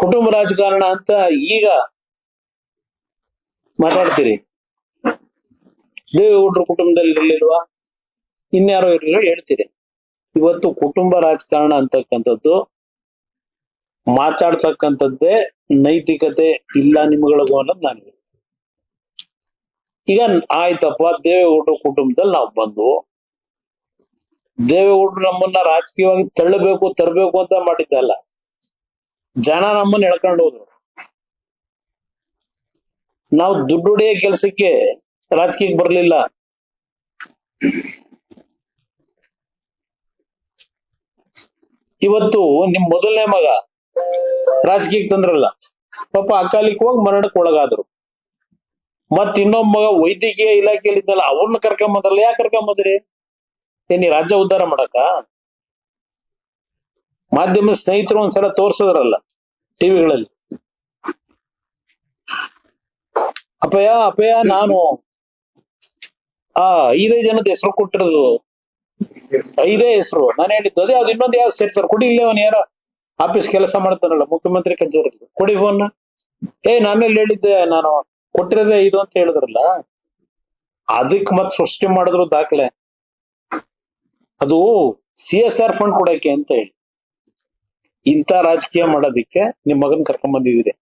ಕುಟುಂಬ ರಾಜಕಾರಣ ಅಂತ ಈಗ ಮಾತಾಡ್ತೀರಿ. ದೇವೇಗೌಡರು ಕುಟುಂಬದಲ್ಲಿ ಇರ್ಲಿಲ್ವಾ? ಇನ್ಯಾರೋ ಇರಲಿಲ್ಲ ಹೇಳ್ತೀರಿ. ಇವತ್ತು ಕುಟುಂಬ ರಾಜಕಾರಣ ಅಂತಕ್ಕಂಥದ್ದು ಮಾತಾಡ್ತಕ್ಕಂಥದ್ದೇ ನೈತಿಕತೆ ಇಲ್ಲ ನಿಮ್ಗಳಿಗೂ ಅನ್ನೋದು ನನಗೆ. ಈಗ ಆಯ್ತಪ್ಪ, ದೇವೇಗೌಡರು ಕುಟುಂಬದಲ್ಲಿ ನಾವು ಬಂದು ದೇವೇಗೌಡರು ನಮ್ಮನ್ನ ರಾಜಕೀಯವಾಗಿ ತರಬೇಕು ಅಂತ ಮಾಡಿದ್ದಲ್ಲ, ಜನ ನಮ್ಮನ್ನ ಎಳ್ಕೊಂಡು ಹೋದ್ರು. ನಾವು ದುಡ್ಡು ಹೊಡೆಯೋ ಕೆಲಸಕ್ಕೆ ರಾಜಕೀಯಕ್ಕೆ ಬರ್ಲಿಲ್ಲ. ಇವತ್ತು ನಿಮ್ ಮೊದಲನೇ ಮಗ ರಾಜಕೀಯಕ್ಕೆ ತಂದ್ರಲ್ಲ, ಪಾಪ ಅಕಾಲಿಕವಾಗಿ ಮರಣಕ್ಕೆ ಒಳಗಾದ್ರು. ಮತ್ ಇನ್ನೊಬ್ಬ ಮಗ ವೈದ್ಯಕೀಯ ಇಲಾಖೆಯಲ್ಲಿ ಇದ್ದಲ್ಲ, ಅವ್ರನ್ನ ಕರ್ಕೊಂಬಂದ್ರಲ್ಲ. ಯಾಕೆ ಕರ್ಕೊಂಬಂದ್ರಿ? ಏನಿ ರಾಜ್ಯ ಉದ್ಧಾರ ಮಾಡಕ? ಮಾಧ್ಯಮ ಸ್ನೇಹಿತರು ಒಂದ್ಸಲ ತೋರ್ಸಿದ್ರಲ್ಲ ಟಿವಿಗಳಲ್ಲಿ, ಅಪಯ ನಾನು 5 ಜನದ ಹೆಸರು ಕೊಟ್ಟಿರೋದು, 5 ಹೆಸರು ನಾನು ಹೇಳಿದ್ದು. ಅದೇ ಅದು ಇನ್ನೊಂದು ಯಾವ್ದು ಸೇರಿ ಸರ್ ಕೊಡಿ, ಇಲ್ಲೇ ಅವನು ಯಾರ ಆಫೀಸ್ ಕೆಲಸ ಮಾಡ್ತಾನಲ್ಲ, ಮುಖ್ಯಮಂತ್ರಿ ಕಚೇರಿ, ಕೊಡಿ ಫೋನ್. ನಾನೆಲ್ಲಿ ಹೇಳಿದ್ದೆ, ನಾನು ಕೊಟ್ಟಿರೋದೇ ಇದು ಅಂತ ಹೇಳಿದ್ರಲ್ಲ. ಅದಕ್ಕೆ ಮತ್ ಸೃಷ್ಟಿ ಮಾಡಿದ್ರು ದಾಖಲೆ. ಅದು CSR ಫಂಡ್ ಕೊಡಕ್ಕೆ ಅಂತ ಹೇಳಿ ಇಂಥ ರಾಜಕೀಯ ಮಾಡೋದಿಕ್ಕೆ ನಿಮ್ ಮಗನ್ ಕರ್ಕೊಂಡ್ ಬಂದಿದ್ದೀರಿ.